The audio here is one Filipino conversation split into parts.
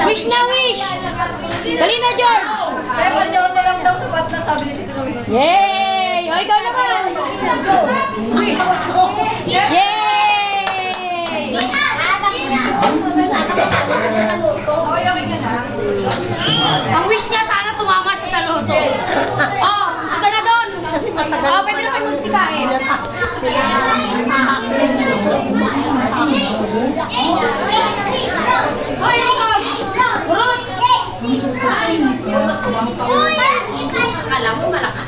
Wish na wish! Dali na, George! Dahil niyo na lang daw sapat na sabi ni Tito Noy. Yay! O, ikaw naman! Yay! Ang wish niya, sana tumama siya sa loto. Oh, sige na doon. Kasi matagal. Oh, pwede na kayo magsikain. Oh, yung roots. Akala mo malaka.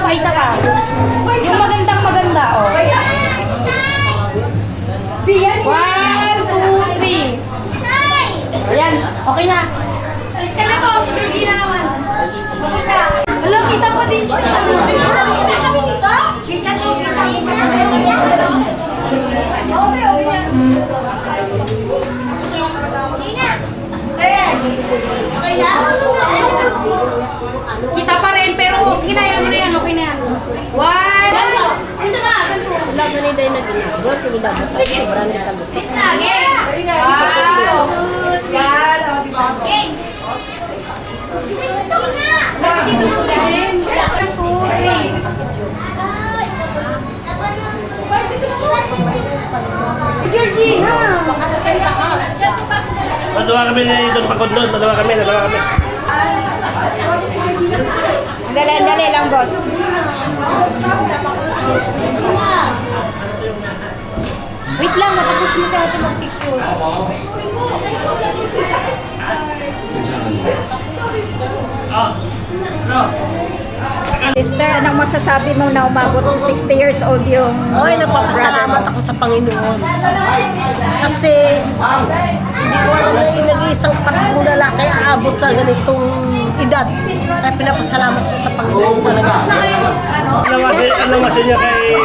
Isa pa. Yung magandang maganda, oh. 1, 2, 3. Ayan, okay na. Alis ka na po, si Georgina naman. Okay sa. Hello, kita pa din siya. Kita kami dito? Kita kami. Okay, okay. Okay na? Kita pa rin, pero sige na, yan mo rin, okay na yan. 1, ito na, ganito. Wala man hindi na ginagawa, pinagabot. Sige. Sobrang dito. Please na, again. 1, 2, 3. Yan, o, di ba? Games. Last dito mo rin. 1, 2, 3. Georgina! Madawa kami dito pagod doon. Madawa kami. Dali lang, boss. Wait lang, matapos mo sa atin mag-picture. Sister, anong masasabi mo na umabot sa 60 years old yung Oy, nagpapasalamat ako sa Panginoon. Kasi hindi ko alam na nag-iisang parang lalaki aabot sa ganitong edad. Kaya pinapasalamat ko sa Panginoon talaga. Ano masin niya kay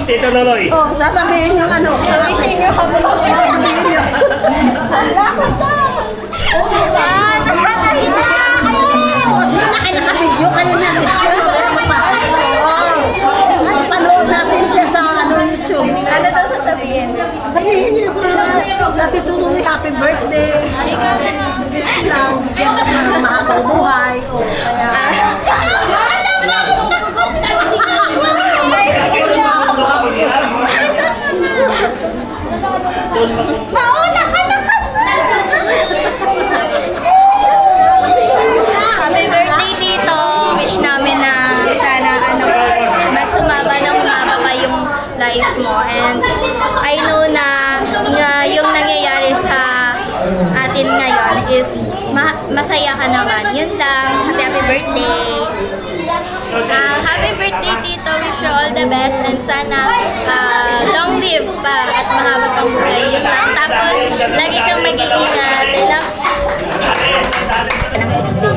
Tito Nonoy? Oh, sasabihin yung ano. wishing nyo habang Sasabihin nyo. Kasi nakakabidyo kayo na picture. Panood natin siya sa YouTube. Ano daw sasabihin? Sabihin niyo ko na natutulong happy birthday. Ikaw na gusto lang. Diyan ka ng mahabang buhay. O kaya... Happy birthday dito. Wish namin na sana mas sumaba pa yung life mo. And I know na yung nangyayari sa atin ngayon is masaya ka naman. Yun lang. Happy birthday. Happy birthday Tito. Wish you all the best and sana long live pa at mahaba pang buhay. Yun lang. Tapos lagi kang mag-iingat. I love you. ng 60.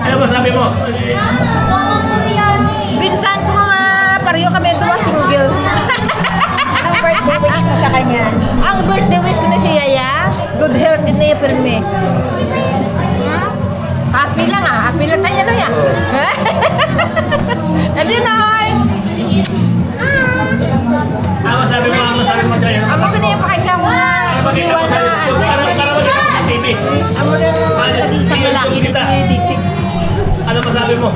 Ano masabi mo? Pinsan ko mga pareho kami duwa single. Anong birthday wish mo sa kanya? Ang birthday wish ko na si Yaya, good health din na yung pirmi. Happy lang happy lang tayo no ya. Happy Noy! Ano masabi mo dyan? Amo ko na yung pakaisa mo na iwan na TV. amo na nag-iisang lalaki dito yung ditik. Ano masabi mo?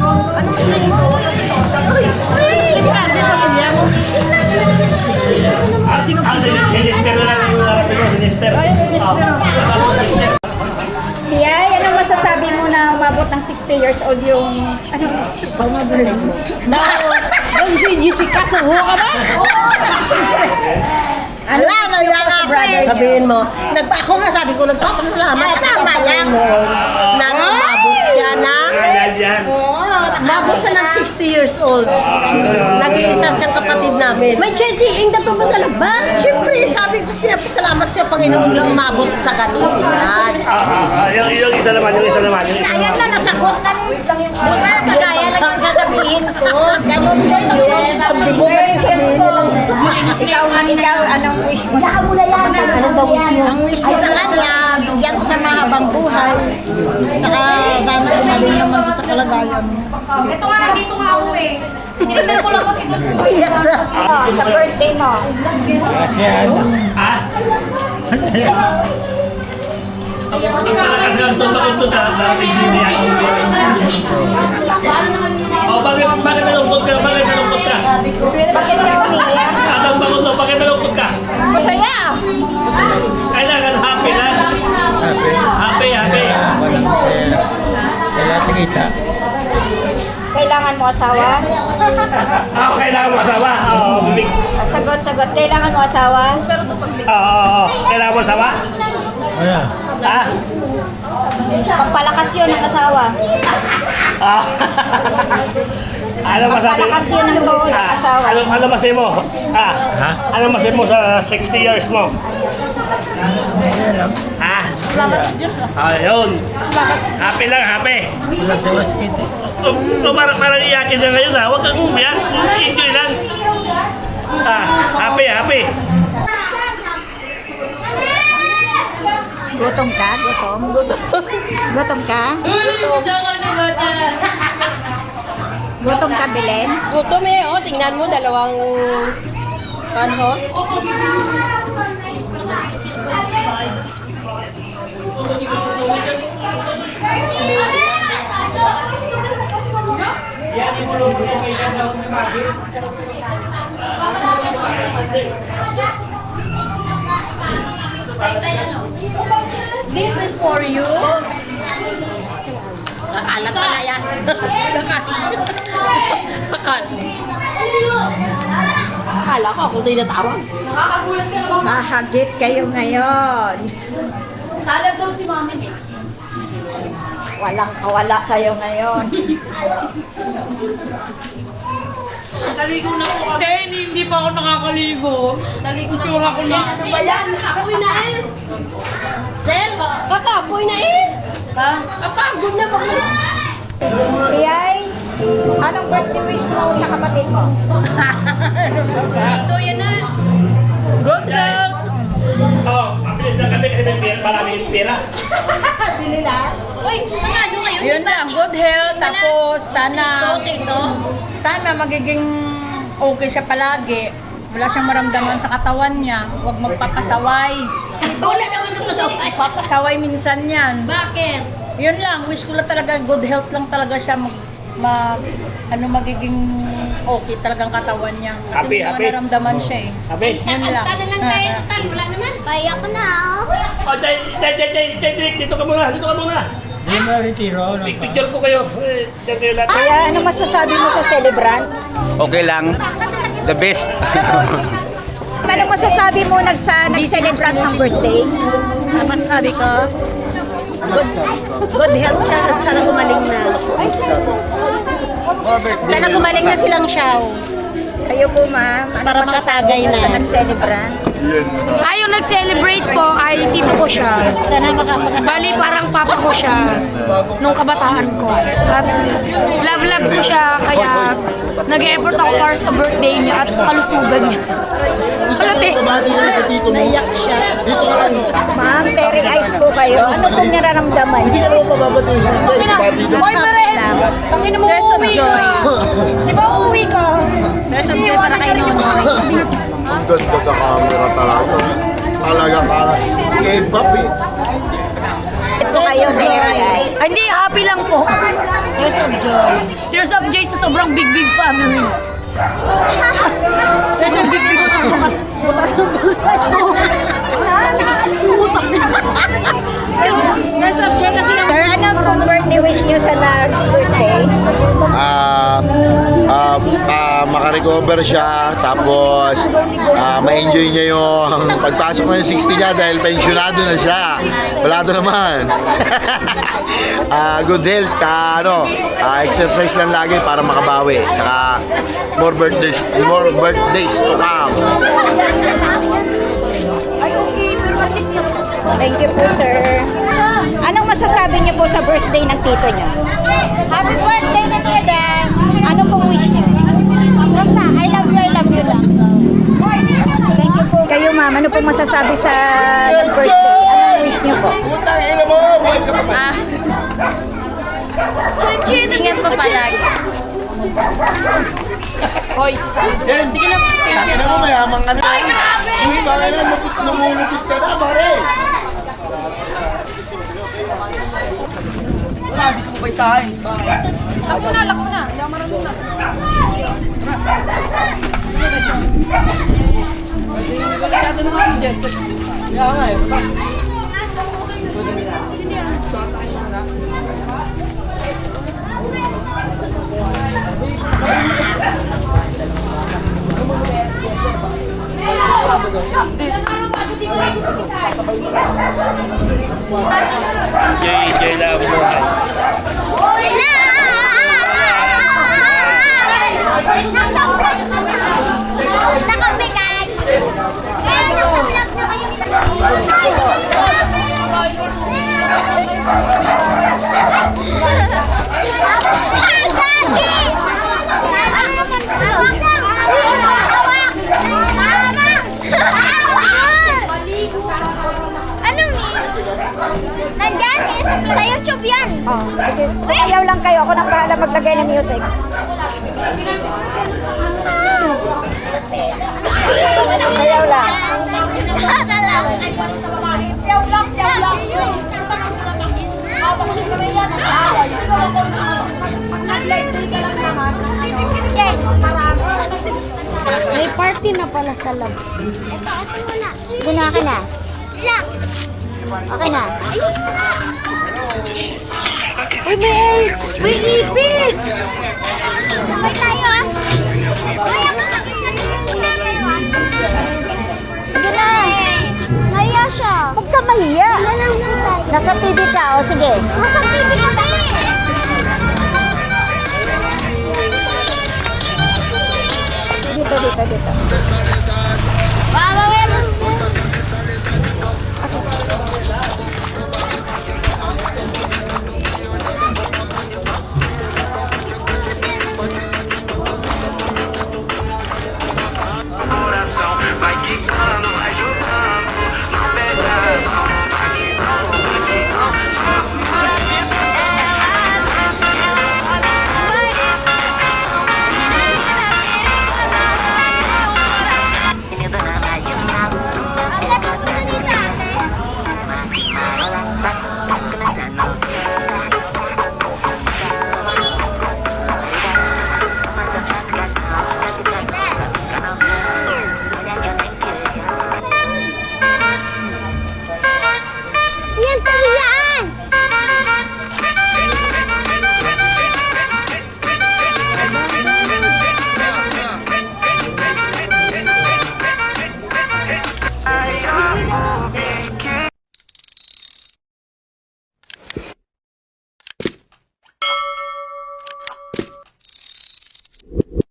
Ano mas naging mo? Uy! Muslim ka, hindi mo niya mo. Si Sister na lang yung harapin mo. Si Sister. Ayun, si Sister. Tiyay, anong masasabi mo na umabot ng 60 years old yung ano? Pamabalik mo. Doon si Jessica, suho ka ba? Ala, naglalapit. Sabihin mo, ako nga sabi ko, nagpapasalamat ako sa Panginoon na umabot siya na, Yan. umabot siya ng 60 years old. Nag-iisa siyang kapatid namin. May changing na pa ba sa labas? Siyempre, sabi ko, pinapasalamat siya Panginoon yung umabot sa ganung edad. Yung isa naman. Ayan na, nasagot na. Diba, kagaya lang yung sasabihin ko. Ganun siya yun. Sabi mo, sabihin nilang ikaw, anong wish mo? Ano daw wish mo? Ang wish ko sa kanya, bigyan sa mahabang buhay. Tsaka sana gumaling naman sa kalagayan. Ito nga, nandito nga ako eh. Tinignan ko lang kasi doon. Oh, sa birthday mo. Kasi ang tumbak ito na sa hindi ako. Oh, bakit nalungkot ka? Bakit nalungkot ka? Bakit ka umiiyak? Atang bakit no? Bakit nalungkot ka? Masaya! Kailangan happy lang. Happy. Wala sa kita. Kailangan mo asawa? Kailangan mo asawa. Bibig. Sagot. Kailangan mo asawa? Kailangan mo asawa? Wala. Pampalakas yun ng asawa. Ano masabi? Pampalakas yun ng tuhod ng asawa. Ano masabi mo? Ano masabi mo sa 60 years mo? Salamat sa Diyos. Ayun. Happy lang, happy. Wala sa was kita. Parang iyakin na ngayon ha. Huwag kang umiyak. Enjoy lang. Happy. Gutom ka? Gutom ka? Gutom ka, Belen? Gutom eh, oh. Tingnan mo, dalawang... Ano? This is for you. Nakalat ka na yan. Akala ko ako din natawag. Nakakagulat ka naman. Mahagit kayo ngayon. Salad daw si mami eh. Walang kawala kayo ngayon. Naligo na po ako. Hindi pa ako nakakaligo. Naligo na po ako na. Ano ba yan? Apoy na eh. Sel, kakapoy na eh. Kapagod na ba? Iyay, anong birthday wish mo sa kapatid mo? Ito yan na. Good health. Mabilis na kami kasi maraming pera. Bili lahat? Uy, ano kayo? Yun lang, good health. Tapos sana magiging okay siya palagi. Wala siyang maramdaman sa katawan niya. Huwag magpapasaway. Wala naman sa masaway. Papasaway minsan yan. Bakit? Yun lang, wish ko lang talaga, good health lang talaga siya magiging okay talagang katawan niya. Kasi Happy, may mga happy. naramdaman siya eh. Happy. Yun lang. Tala lang tayo. Tal, wala naman. Payak na. Dito ka muna. Hindi mo retiro. Picture po kayo. Diyan kayo lahat. Kaya ano masasabi mo sa celebrant? Okay lang. The best. Ano masasabi mo nag-celebrant ng birthday? Ano masasabi ko? Good health siya at sana gumaling na. Sana gumaling na silang siyaw. Kayo po, ma'am. Ano Para masasabi makatagay mo na. sa nag-celebrant? Yung nag-celebrate po ay tito ko siya. Sana makapag-asawa. Bali, parang papa ko siya nung kabataan ko. At love ko siya, kaya nag-effort ako para sa birthday niya at sa kalusugan niya. Kalate. Naiyak siya. Ma'am, very eyes po kayo. Ano pong nararamdaman? Boy, Maren! Pangin mo, There's some uuwi joy. ka. Di ba uuwi ka? There's some joy para kay Nonoy. Ang ganda sa camera talaga. Talaga ka. K-pop eh. Ito kayo, very eyes. Ay, hindi, happy lang po. Tears of joy. Tears of joy sa sobrang big family. There's a big bukas ng bulsa. There's a joy kasi yung... Sir, ano pong birthday wish niyo sa nag-birthday? Makarecover siya, tapos ma-enjoy niya yung pagpasok ng 60 niya dahil pensionado na siya. Wala to naman. Good health, exercise lang lagi para makabawi. Saka more birthdays to come. Thank you po, sir. Anong masasabi niyo po sa birthday ng tito niyo? Happy birthday na Neda! Ano pong wish niyo? Basta, I love you lang. masasabi sa birthday? Anong wish niyo po? Utang ina mo! Buhay ka pa. Chin, ingat po palagi. Jen! Sige na. Tangin mo, mayaman ka na. Uy, bakit na lumulupit ka na, pare? Enjoy lang ang buhay. Nakabigay! Kaya nasa vlog na kayo Nandyan, sa YouTube yan. Oh, sige, sumayaw lang kayo. Ako nang bahala maglagay ng music. Sayaw lang. May party na pala sa lab. Ito muna. Sige na, akin na. Lock. Okay na. Uy, may ipis! Sabay tayo, ah. Sige na. Naiya siya. Huwag ka mahiya. Nasa TV ka, o sige. Nasa TV ka ba eh? Dito.